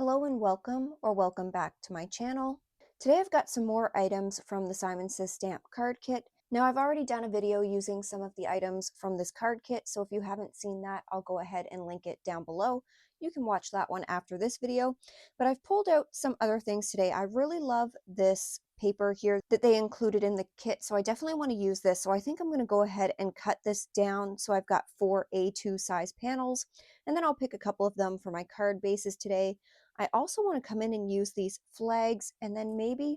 Hello and welcome, or welcome back to my channel. Today I've got some more items from the Simon Says Stamp card kit. Now I've already done a video using some of the items from this card kit, so if you haven't seen that, I'll go ahead and link it down below. You can watch that one after this video, but I've pulled out some other things today. I really love this paper here that they included in the kit, so I definitely want to use this. So I think I'm going to go ahead and cut this down so I've got 4 A2 size panels, and then I'll pick a couple of them for my card bases today. I also want to come in and use these flags, and then maybe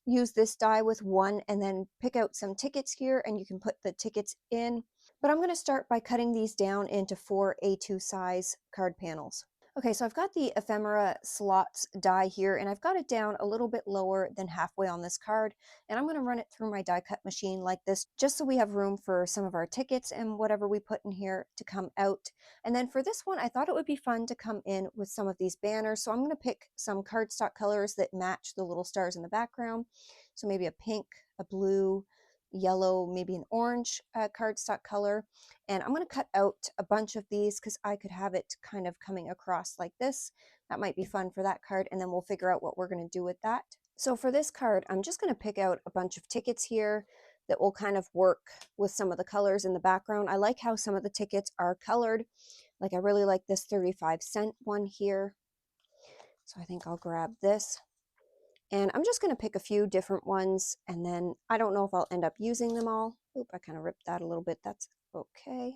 use this die with one and then pick out some tickets here and you can put the tickets in. But I'm going to start by cutting these down into 4 A2 size card panels. Okay, so I've got the ephemera slots die here, and I've got it down a little bit lower than halfway on this card, and I'm going to run it through my die cut machine like this, just so we have room for some of our tickets and whatever we put in here to come out. And then for this one, I thought it would be fun to come in with some of these banners, so I'm going to pick some cardstock colors that match the little stars in the background. So maybe a pink, a blue, yellow, maybe an orange cardstock color. And I'm going to cut out a bunch of these because I could have it kind of coming across like this. That might be fun for that card, and then we'll figure out what we're going to do with that. So for this card, I'm just going to pick out a bunch of tickets here that will kind of work with some of the colors in the background. I like how some of the tickets are colored. Like I really like this 35-cent one here. So I think I'll grab this. And I'm just going to pick a few different ones, and then I don't know if I'll end up using them all. Oop, I kind of ripped that a little bit. That's okay.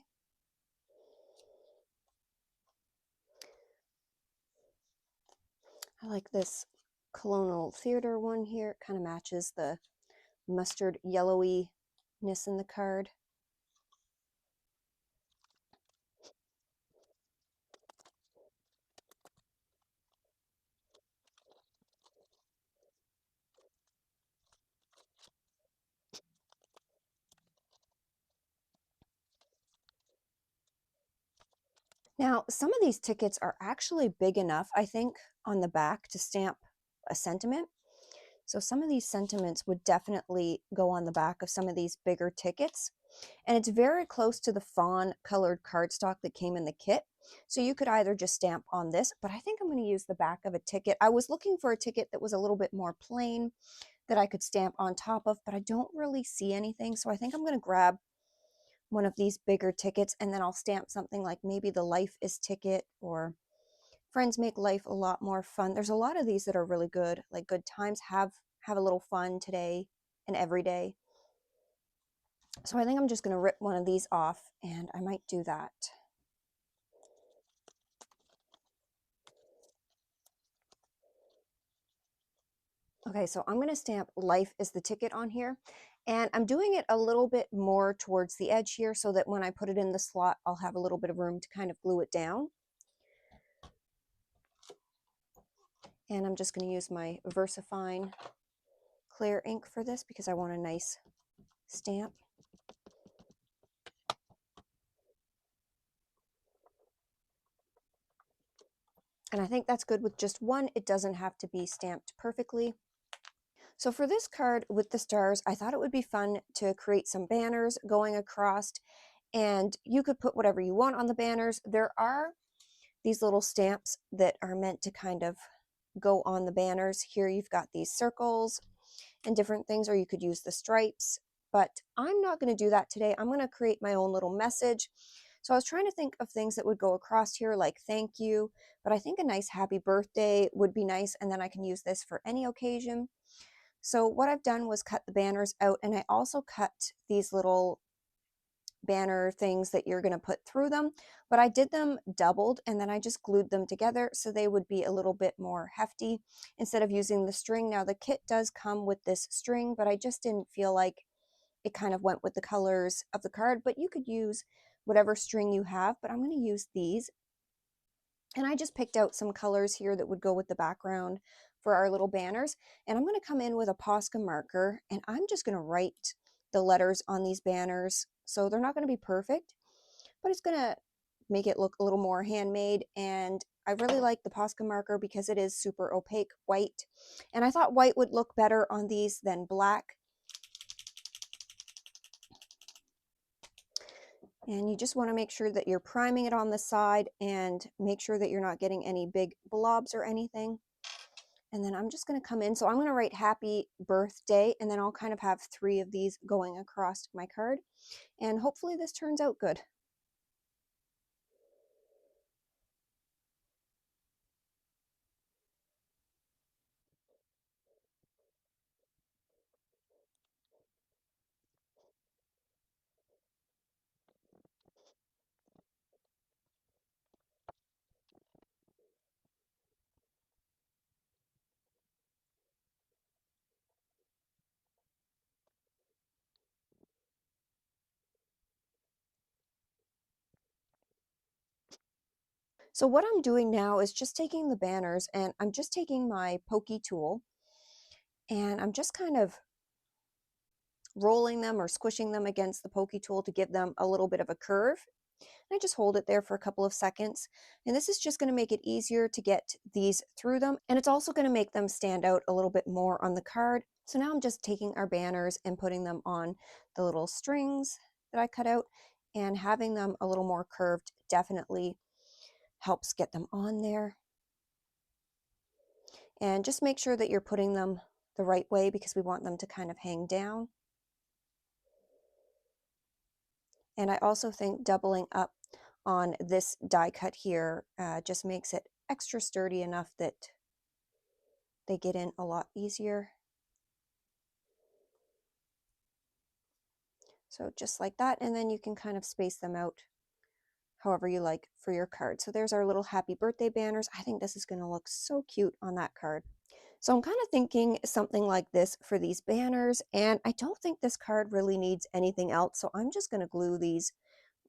I like this Colonial Theater one here. It kind of matches the mustard yellowy-ness in the card. Now, some of these tickets are actually big enough, I think, on the back to stamp a sentiment. So some of these sentiments would definitely go on the back of some of these bigger tickets. And it's very close to the fawn colored cardstock that came in the kit. So you could either just stamp on this, but I think I'm going to use the back of a ticket. I was looking for a ticket that was a little bit more plain that I could stamp on top of, but I don't really see anything. So I think I'm going to grab one of these bigger tickets, and then I'll stamp something like maybe the Life is ticket, or Friends Make Life a Lot More Fun. There's a lot of these that are really good, like Good Times, have a little fun today and every day. So I think I'm just going to rip one of these off, and I might do that. Okay, so I'm going to stamp Life is the ticket on here, and I'm doing it a little bit more towards the edge here so that when I put it in the slot, I'll have a little bit of room to kind of glue it down. And I'm just going to use my VersaFine clear ink for this because I want a nice stamp. And I think that's good with just one. It doesn't have to be stamped perfectly. So for this card with the stars, I thought it would be fun to create some banners going across, and you could put whatever you want on the banners. There are these little stamps that are meant to kind of go on the banners. Here you've got these circles and different things, or you could use the stripes, but I'm not going to do that today. I'm going to create my own little message. So I was trying to think of things that would go across here, like thank you, but I think a nice happy birthday would be nice, and then I can use this for any occasion. So what I've done was cut the banners out, and I also cut these little banner things that you're going to put through them, but I did them doubled, and then I just glued them together so they would be a little bit more hefty instead of using the string. Now the kit does come with this string, but I just didn't feel like it kind of went with the colors of the card, but you could use whatever string you have, but I'm going to use these. And I just picked out some colors here that would go with the background for our little banners. And I'm going to come in with a Posca marker, and I'm just going to write the letters on these banners. So they're not going to be perfect, but it's going to make it look a little more handmade. And I really like the Posca marker because it is super opaque white. And I thought white would look better on these than black. And you just want to make sure that you're priming it on the side and make sure that you're not getting any big blobs or anything. And then I'm just going to come in. So I'm going to write happy birthday, and then I'll kind of have 3 of these going across my card. And hopefully this turns out good. So what I'm doing now is just taking the banners, and I'm just taking my pokey tool, and I'm just kind of rolling them or squishing them against the pokey tool to give them a little bit of a curve. And I just hold it there for a couple of seconds. And this is just going to make it easier to get these through them. And it's also going to make them stand out a little bit more on the card. So now I'm just taking our banners and putting them on the little strings that I cut out, and having them a little more curved definitely helps get them on there. And just make sure that you're putting them the right way, because we want them to kind of hang down. And I also think doubling up on this die cut here just makes it extra sturdy enough that they get in a lot easier. So just like that, and then you can kind of space them out however you like for your card. So there's our little happy birthday banners. I think this is going to look so cute on that card. So I'm kind of thinking something like this for these banners, and I don't think this card really needs anything else. So I'm just going to glue these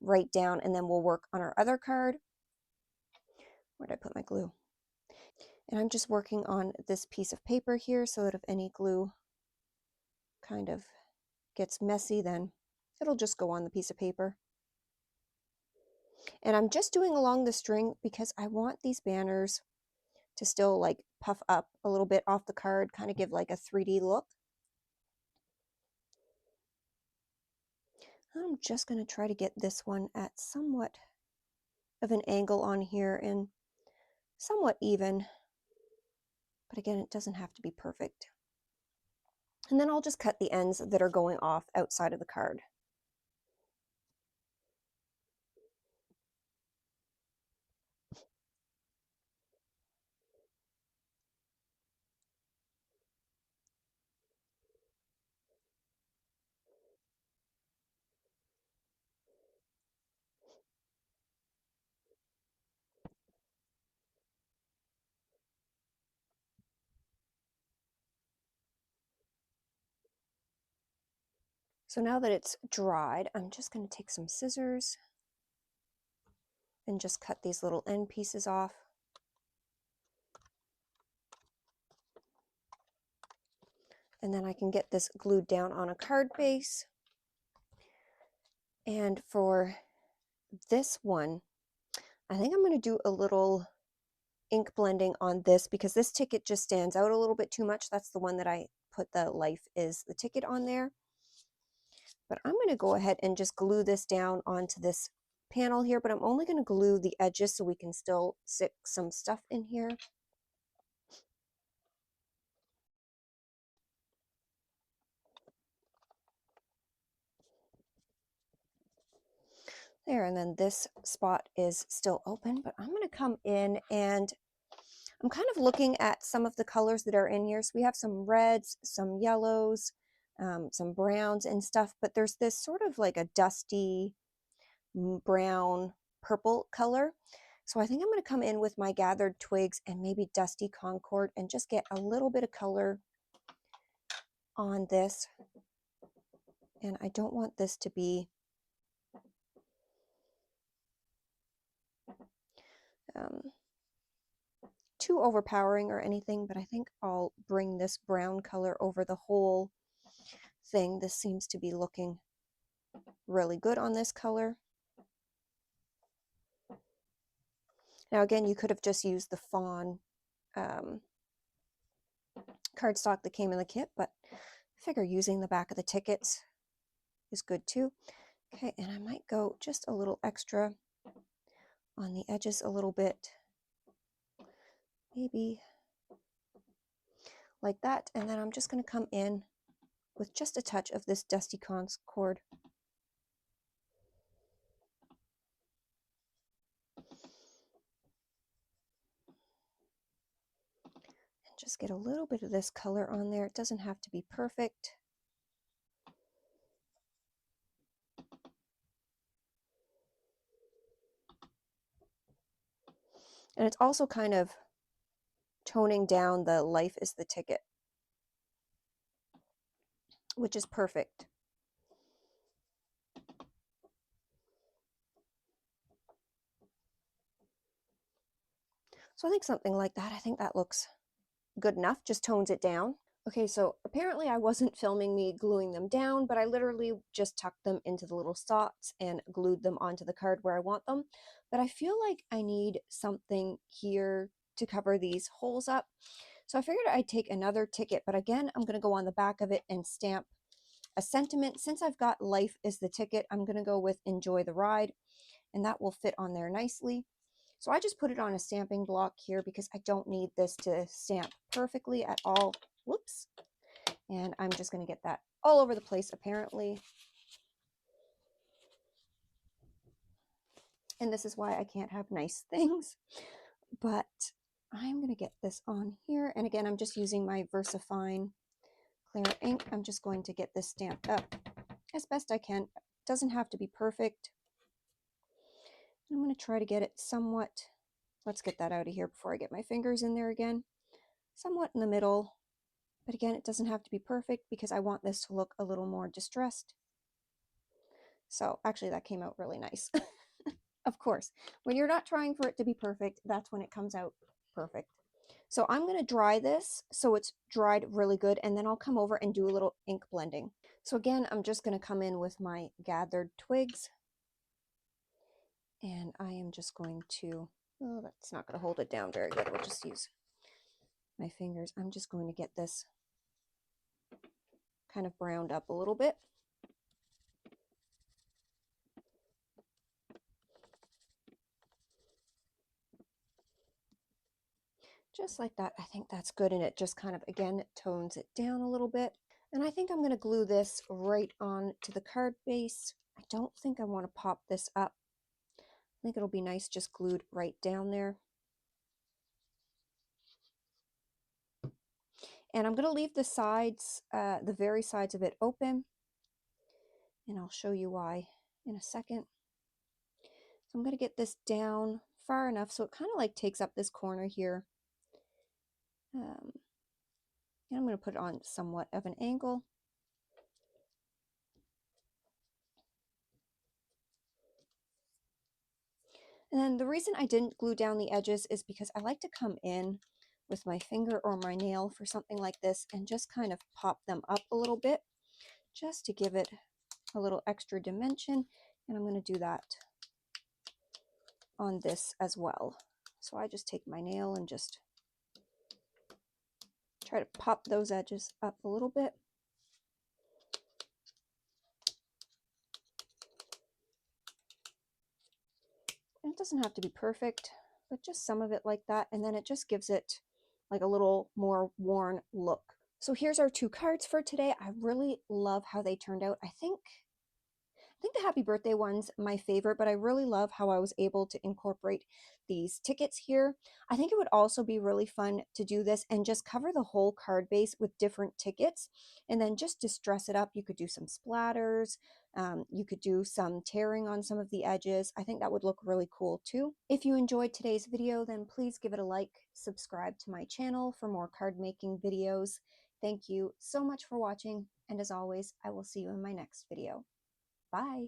right down, and then we'll work on our other card. Where did I put my glue? And I'm just working on this piece of paper here so that if any glue kind of gets messy, then it'll just go on the piece of paper. And I'm just doing along the string because I want these banners to still like puff up a little bit off the card, kind of give like a 3D look. I'm just going to try to get this one at somewhat of an angle on here and somewhat even. But again, it doesn't have to be perfect. And then I'll just cut the ends that are going off outside of the card. So now that it's dried, I'm just going to take some scissors and just cut these little end pieces off. And then I can get this glued down on a card base. And for this one, I think I'm going to do a little ink blending on this because this ticket just stands out a little bit too much. That's the one that I put the life is the ticket on there. But I'm going to go ahead and just glue this down onto this panel here, but I'm only going to glue the edges so we can still stick some stuff in here. There, and then this spot is still open, but I'm going to come in and I'm kind of looking at some of the colors that are in here. So we have some reds, some yellows, some browns and stuff, but there's this sort of like a dusty brown purple color. So I think I'm going to come in with my gathered twigs and maybe dusty concord and just get a little bit of color on this. And I don't want this to be too overpowering or anything, but I think I'll bring this brown color over the whole thing. This seems to be looking really good on this color. Now again, you could have just used the fawn cardstock that came in the kit, but I figure using the back of the tickets is good too. Okay, and I might go just a little extra on the edges a little bit, maybe like that, and then I'm just going to come in with just a touch of this Dusty Concord. And just get a little bit of this color on there. It doesn't have to be perfect. And it's also kind of toning down the life is the ticket, which is perfect. So I think something like that, I think that looks good enough, just tones it down. Okay, so apparently I wasn't filming me gluing them down, but I literally just tucked them into the little slots and glued them onto the card where I want them. But I feel like I need something here to cover these holes up. So I figured I'd take another ticket, but again, I'm gonna go on the back of it and stamp a sentiment. Since I've got life is the ticket, I'm gonna go with enjoy the ride, and that will fit on there nicely. So I just put it on a stamping block here because I don't need this to stamp perfectly at all. Whoops. And I'm just going to get that all over the place apparently. And this is why I can't have nice things. But I'm going to get this on here. And again, I'm just using my VersaFine clear ink. I'm just going to get this stamped up as best I can. It doesn't have to be perfect. I'm going to try to get it somewhat, let's get that out of here before I get my fingers in there again, somewhat in the middle. But again, it doesn't have to be perfect because I want this to look a little more distressed. So actually that came out really nice. Of course, when you're not trying for it to be perfect, that's when it comes out perfect. So I'm going to dry this so it's dried really good, and then I'll come over and do a little ink blending. So again, I'm just going to come in with my gathered twigs, and I am just going to, oh, that's not going to hold it down very good. We'll just use my fingers. I'm just going to get this kind of browned up a little bit. Just like that. I think that's good, and it just kind of, again, tones it down a little bit. And I think I'm going to glue this right on to the card base. I don't think I want to pop this up. I think it'll be nice just glued right down there. And I'm going to leave the sides, the very sides of it open. And I'll show you why in a second. So I'm going to get this down far enough so it kind of like takes up this corner here. And I'm going to put it on somewhat of an angle. And then the reason I didn't glue down the edges is because I like to come in with my finger or my nail for something like this and just kind of pop them up a little bit just to give it a little extra dimension. And I'm going to do that on this as well. So I just take my nail and just try to pop those edges up a little bit. And it doesn't have to be perfect, but just some of it like that. And then it just gives it like a little more worn look. So here's our two cards for today. I really love how they turned out. I think the happy birthday one's my favorite, but I really love how I was able to incorporate these tickets here. I think it would also be really fun to do this and just cover the whole card base with different tickets and then just distress it up. You could do some splatters. You could do some tearing on some of the edges. I think that would look really cool too. If you enjoyed today's video, then please give it a like, subscribe to my channel for more card making videos. Thank you so much for watching, and as always, I will see you in my next video. Bye.